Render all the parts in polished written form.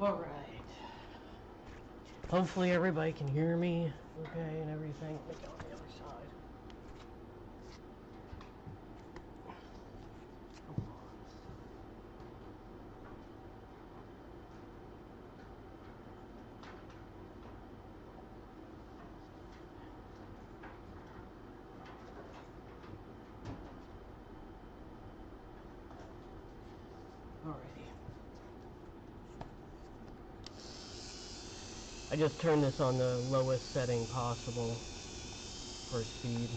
Alright. Hopefully everybody can hear me okay and everything. Let me go on the other side. Alrighty. I just turned this on the lowest setting possible for speed.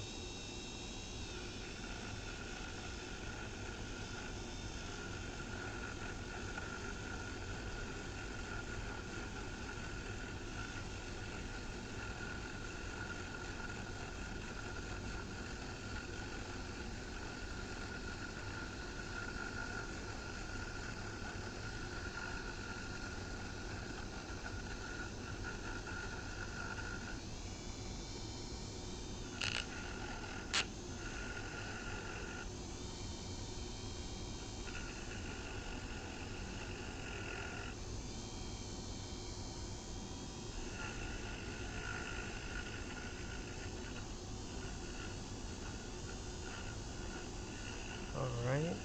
Alright.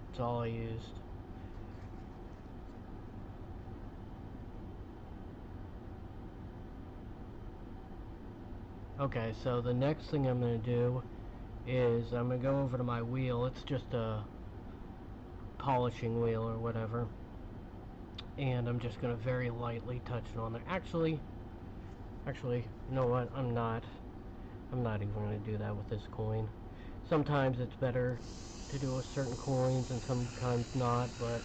That's all I used. Okay, so the next thing I'm going to do is I'm going to go over to my wheel. It's just a polishing wheel or whatever. And I'm just going to very lightly touch it on there. Actually, you know what? I'm not even going to do that with this coin. Sometimes it's better to do with certain coins and sometimes not, but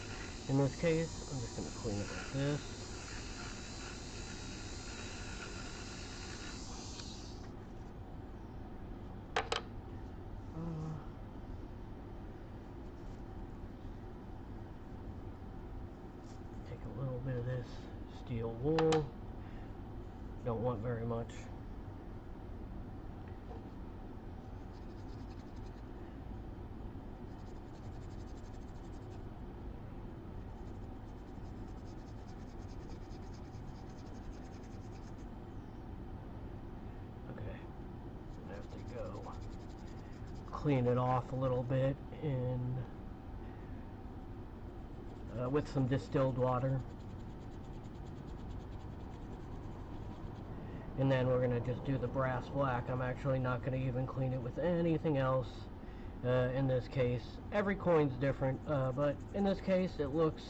in this case, I'm just going to clean it like this. Take a little bit of this steel wool. Don't want very much. Okay, I have to go clean it off a little bit with some distilled water. And then we're going to just do the brass black. I'm actually not going to even clean it with anything else in this case. Every coin's different, but in this case it looks,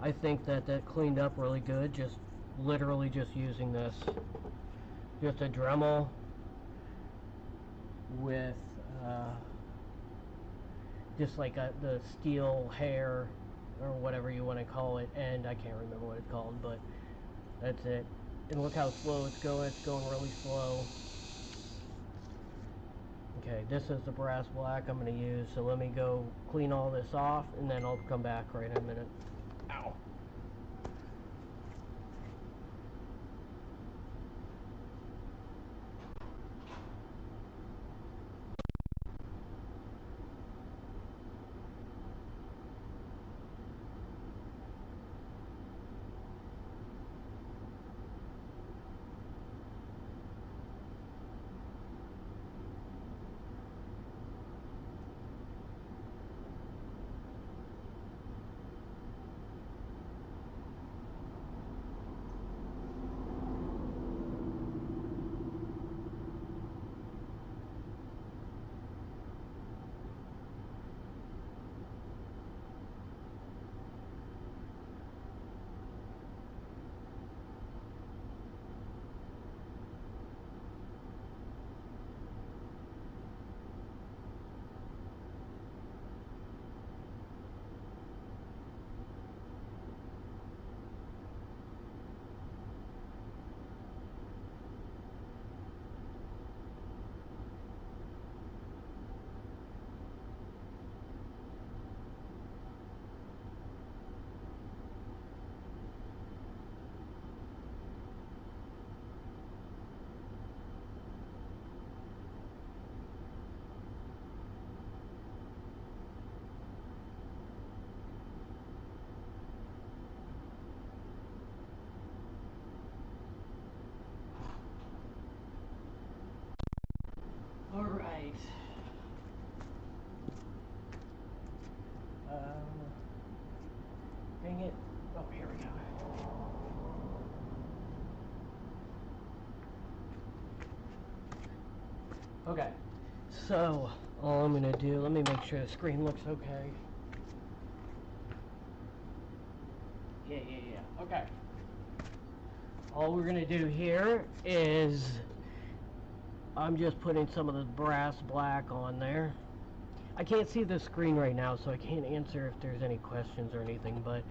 I think that cleaned up really good, just literally just using this. Just a Dremel with just like the steel hair or whatever you want to call it, and I can't remember what it's called, but that's it. And look how slow it's going really slow. Okay, this is the brass black I'm going to use, so let me go clean all this off and then I'll come back right in a minute. Ow. right. Dang it. Oh, here we go. Okay, so all I'm gonna do, let me make sure the screen looks okay. Yeah. Okay. All we're gonna do here is I'm just putting some of the brass black on there. I can't see the screen right now, so I can't answer if there's any questions or anything, but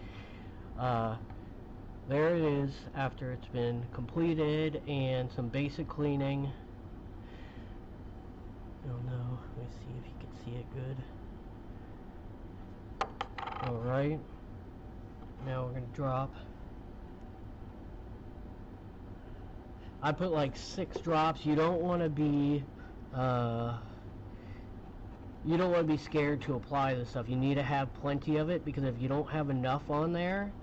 there it is after it's been completed and some basic cleaning. Oh no, let me see if you can see it good. Alright, now we're going to drop. I put like 6 drops. You don't want to be scared to apply this stuff. You need to have plenty of it, because if you don't have enough on there,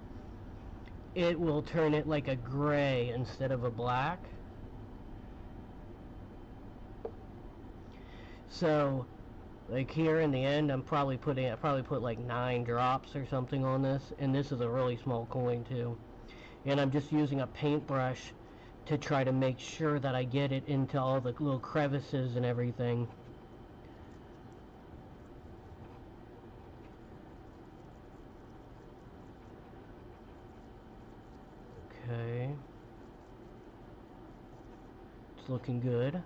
it will turn it like a gray instead of a black. So like here in the end, I probably put like 9 drops or something on this, and this is a really small coin too. And I'm just using a paintbrush to try to make sure that I get it into all the little crevices and everything. Okay. It's looking good.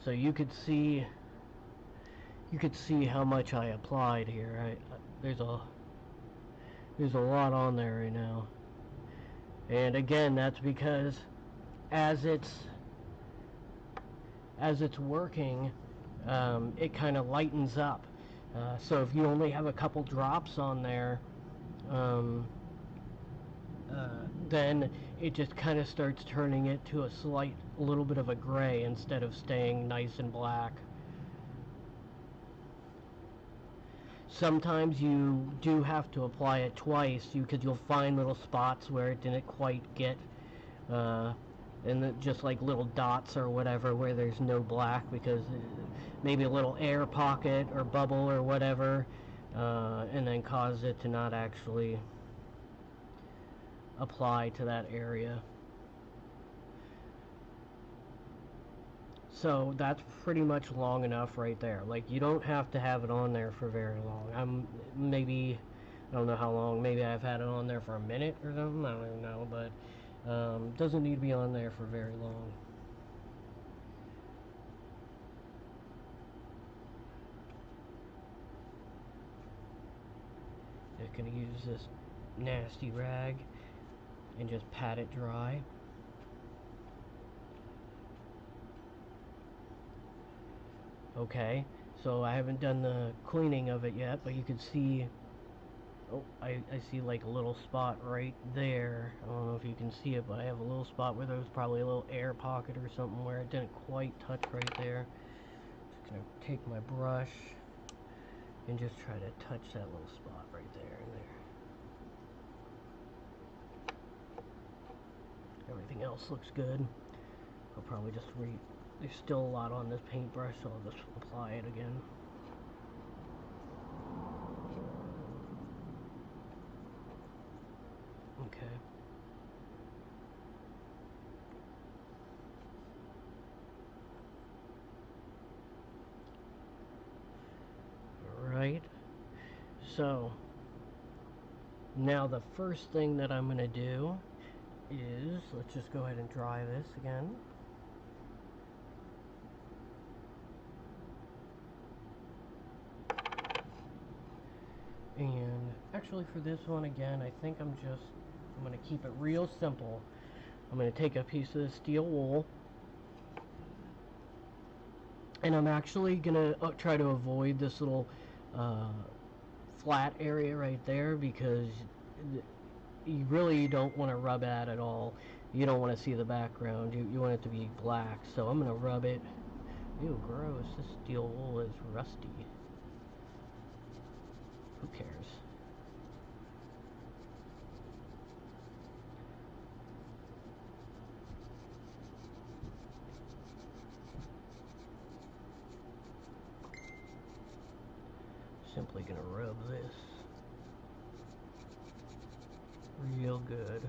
So you could see how much I applied here. There's a lot on there right now. And again, that's because as it's working, it kind of lightens up. So if you only have a couple drops on there, then it just kind of starts turning it to a little bit of a gray instead of staying nice and black. Sometimes you do have to apply it twice, because you'll find little spots where it didn't quite get, and just like little dots or whatever where there's no black, because maybe a little air pocket or bubble or whatever, and then cause it to not actually apply to that area. So that's pretty much long enough right there. Like, you don't have to have it on there for very long. I don't know how long, maybe I've had it on there for a minute or something, I don't even know, but doesn't need to be on there for very long. Just gonna use this nasty rag and just pat it dry. Okay, so I haven't done the cleaning of it yet, but you can see, oh, I see like a little spot right there. I don't know if you can see it, but I have a little spot where there was probably a little air pocket or something where it didn't quite touch right there. Just gonna take my brush and just try to touch that little spot right there and there. Everything else looks good. I'll probably just there's still a lot on this paintbrush, so I'll just apply it again. Okay. Alright. So, now the first thing that I'm going to do is, let's just go ahead and dry this again. And actually for this one again, I think I'm going to keep it real simple. I'm going to take a piece of the steel wool, and I'm actually going to try to avoid this little flat area right there, because you really don't want to rub that at all. You don't want to see the background. You want it to be black. So I'm going to rub it. Ew, gross. This steel wool is rusty. Who cares? simply gonna rub this real good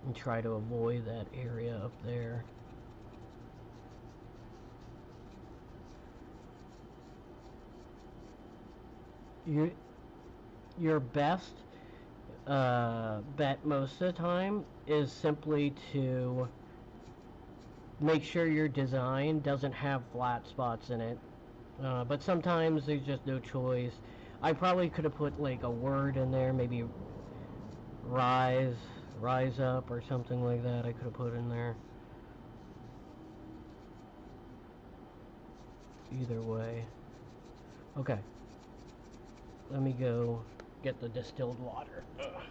and try to avoid that area up there. Your best bet most of the time is simply to make sure your design doesn't have flat spots in it. But sometimes there's just no choice. I probably could have put like a word in there, maybe rise up or something like that. I could have put in there. Either way. Okay. Let me go get the distilled water. Ugh.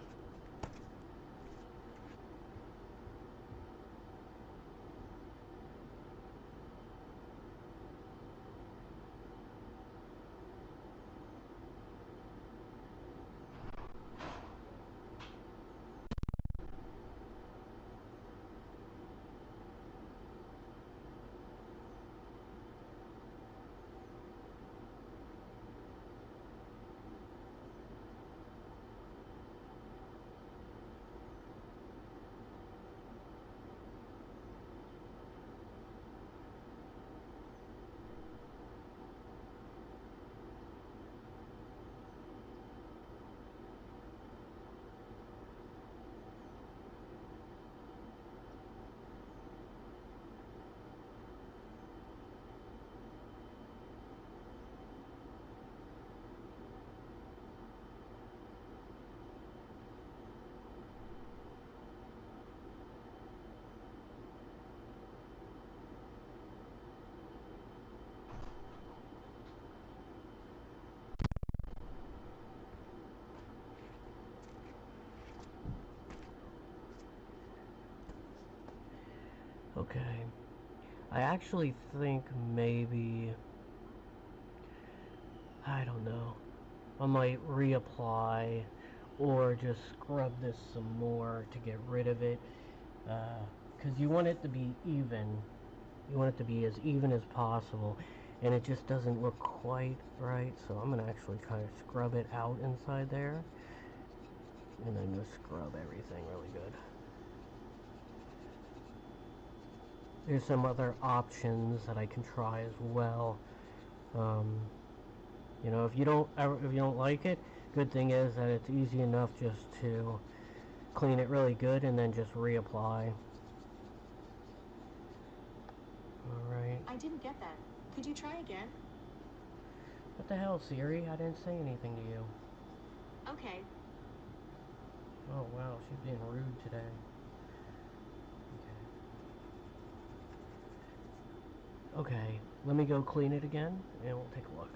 Okay. I actually think maybe, I don't know, I might reapply or just scrub this some more to get rid of it. Because you want it to be even. You want it to be as even as possible. And it just doesn't look quite right. So I'm going to actually kind of scrub it out inside there. And then just scrub everything really good. There's some other options that I can try as well. You know, if you don't like it, good thing is that it's easy enough just to clean it really good and then just reapply. Alright. I didn't get that. Could you try again? What the hell, Siri? I didn't say anything to you. Okay. Oh wow, she's being rude today. Okay, let me go clean it again and we'll take a look.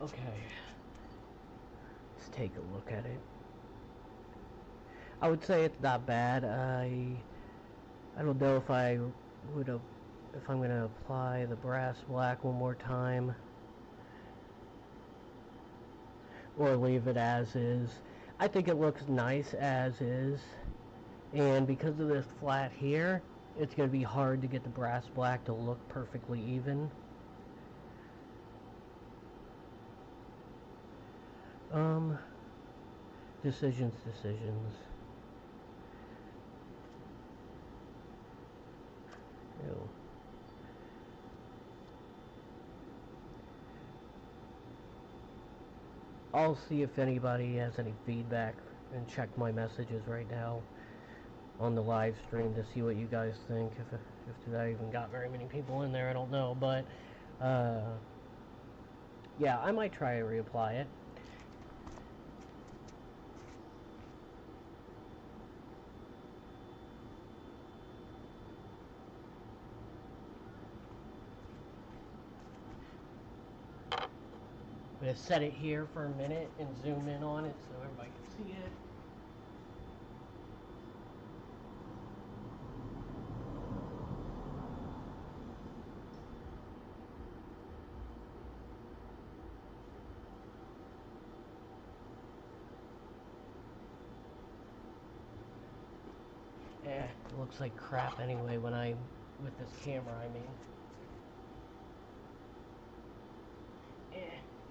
Okay, let's take a look at it. I would say it's not bad. I don't know if I would have, if I'm gonna apply the brass black one more time or leave it as is. I think it looks nice as is, and because of this flat here, it's gonna be hard to get the brass black to look perfectly even. Decisions. Ew. I'll see if anybody has any feedback and check my messages right now on the live stream to see what you guys think. If I even got very many people in there, I don't know, but yeah, I might try to reapply it. I'm going to set it here for a minute and zoom in on it so everybody can see it. It looks like crap anyway with this camera, I mean.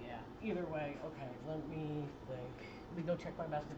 Yeah, either way, okay, let me think. Let me go check my messages.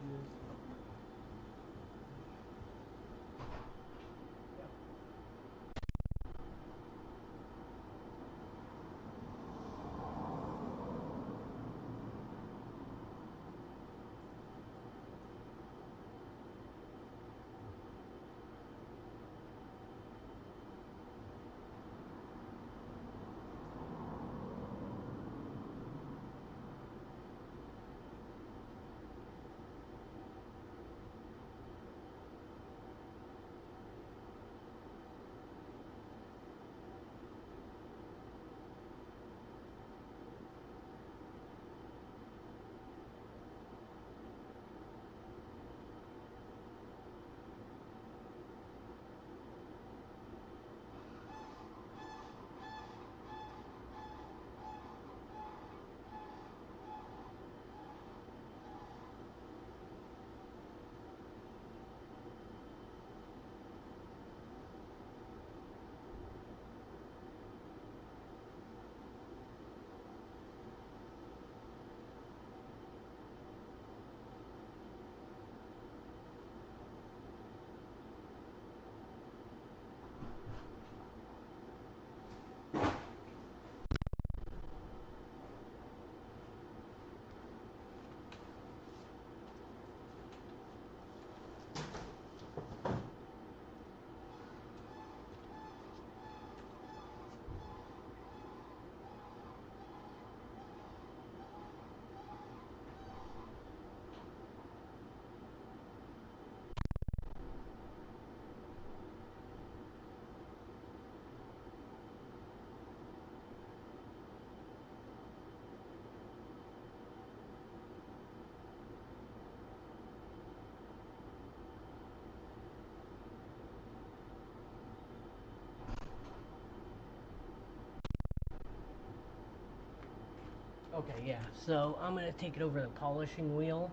Okay, yeah, so I'm going to take it over the polishing wheel,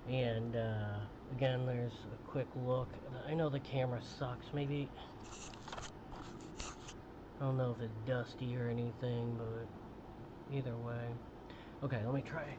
and again, there's a quick look. I know the camera sucks, maybe, I don't know if it's dusty or anything, but either way. Okay, let me try this.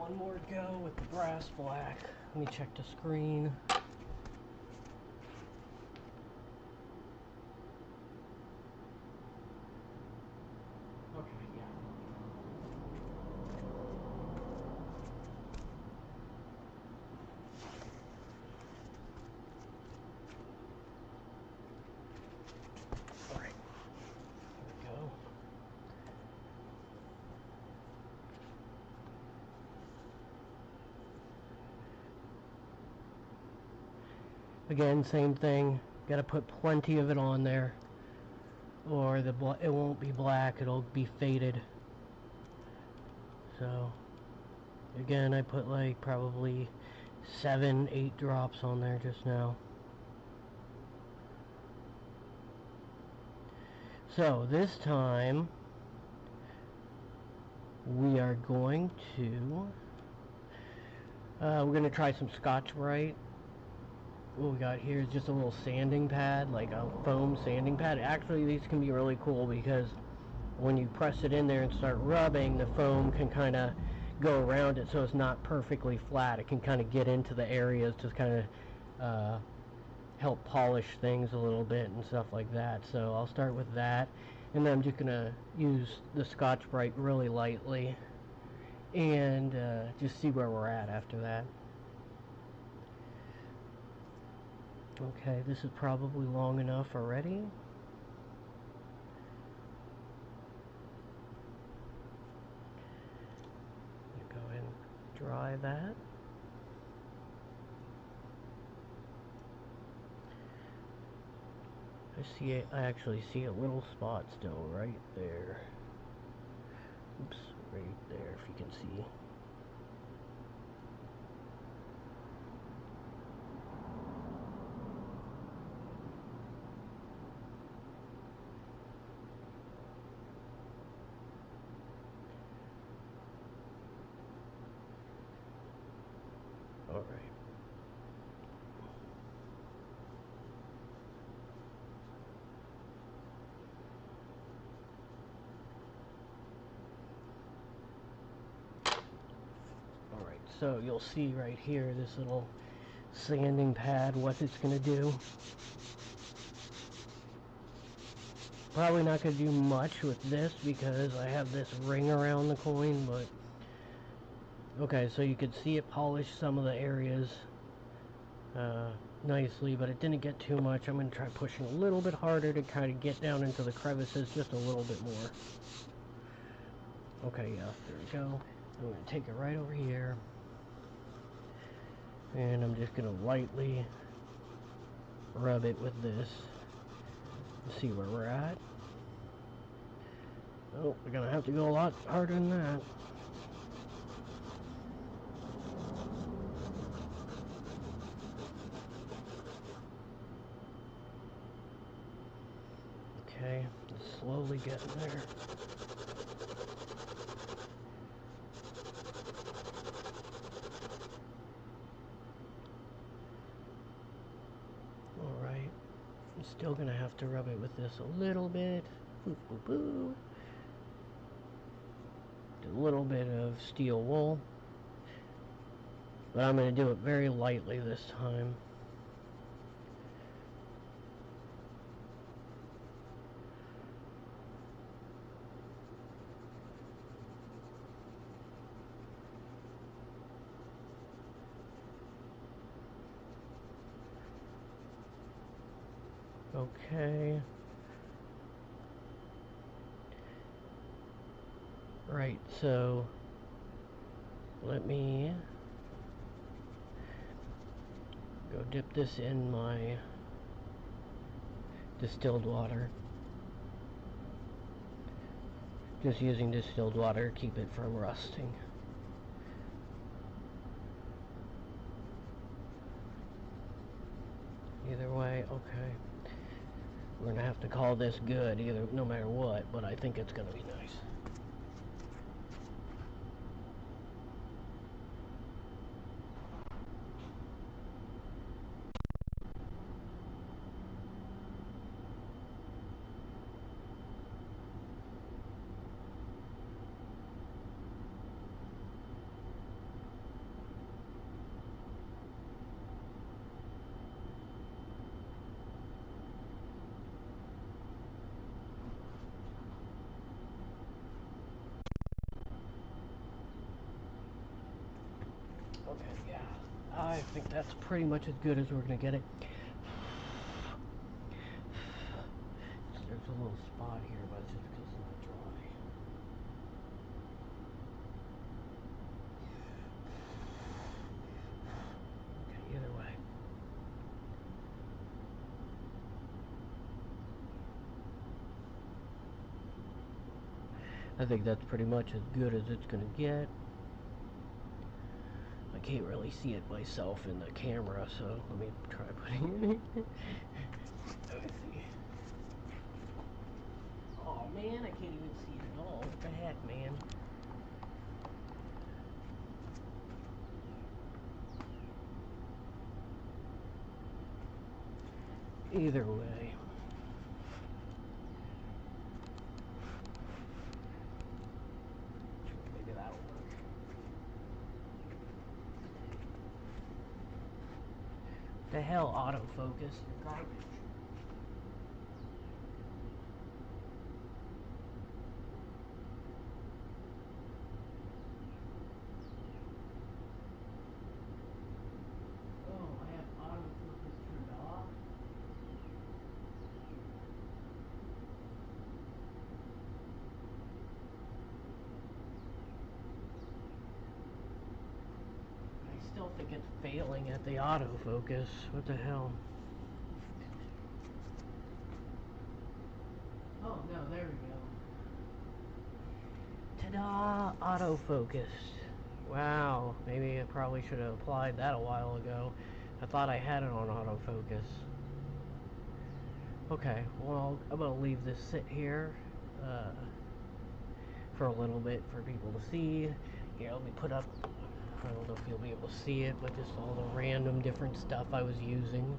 one more go with the brass black. Let me check the screen. Okay, yeah. All right, here we go. Again, same thing. Got to put plenty of it on there, or it won't be black. It'll be faded. So, again, I put like probably 7-8 drops on there just now. So this time we are going to we're going to try some Scotch-Brite. What we got here is just a little sanding pad, like a foam sanding pad. Actually, these can be really cool because when you press it in there and start rubbing, the foam can kind of go around it so it's not perfectly flat. It can kind of get into the areas to kind of help polish things a little bit and stuff like that. So I'll start with that, and then I'm just going to use the Scotch-Brite really lightly and just see where we're at after that. Okay, this is probably long enough already. Go ahead and dry that. I actually see a little spot still right there. Oops, right there if you can see. All right. Alright, so you'll see right here this little sanding pad, what it's going to do. Probably not going to do much with this because I have this ring around the coin, but okay, so you could see it polish some of the areas nicely, but it didn't get too much. I'm going to try pushing a little bit harder to kind of get down into the crevices just a little bit more. Okay, yeah, there we go. I'm going to take it right over here, and I'm just going to lightly rub it with this. See where we're at. Oh, we're gonna have to go a lot harder than that. Okay, it's slowly getting there. Alright, I'm still gonna have to rub it with this a little bit. Boo, boo, boo. A little bit of steel wool, but I'm going to do it very lightly this time. Okay. Right, so let me go dip this in my distilled water. Just using distilled water to keep it from rusting. Either way, okay. We're gonna have to call this good either, no matter what, but I think it's gonna be nice. think that's pretty much as good as we're gonna get it. There's a little spot here, but it's just because it's not dry. Okay, either way. I think that's pretty much as good as it's gonna get. I can't really see it myself in the camera, so let me try putting it in. Let me see. Oh man, I can't even see it at all. What the heck, man? Either way. Maybe that'll work. The hell, autofocus, you're garbage. Oh, I have autofocus turned off. I still think it's failing at the autofocus. What the hell? Oh, no, there we go. Ta-da! Autofocus. Wow, maybe I probably should have applied that a while ago. I thought I had it on autofocus. Okay, well, I'm going to leave this sit here for a little bit for people to see. Here, let me put up, I don't know if you'll be able to see it, but just all the random different stuff I was using.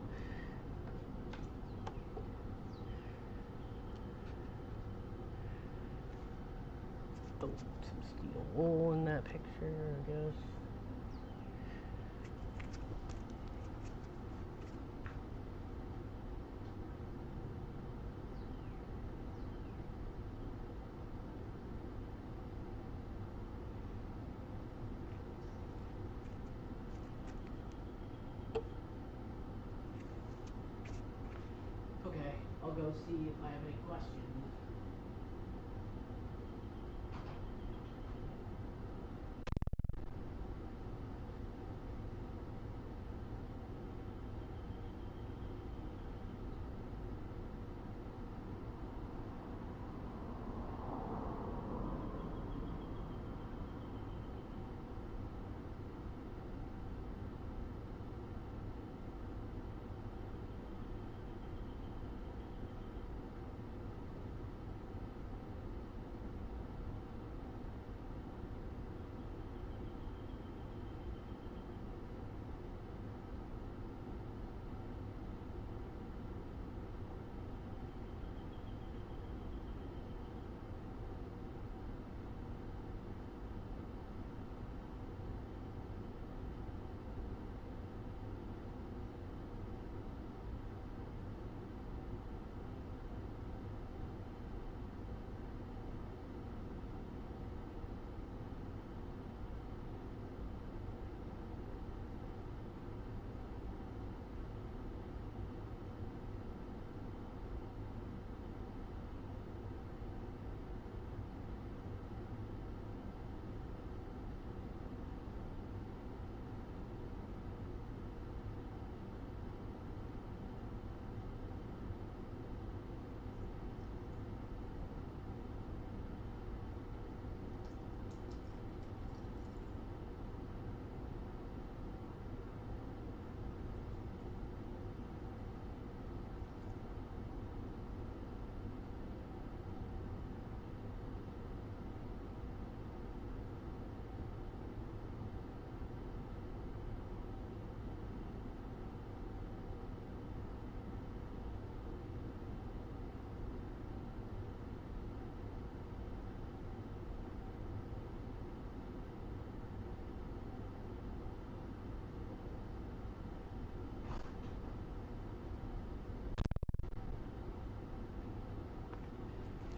Oh, some steel wool in that picture, I guess. Okay, I'll go see if I have any questions.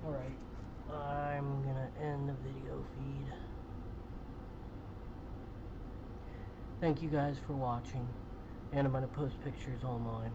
Alright, I'm gonna end the video feed. Thank you guys for watching, and I'm going to post pictures online.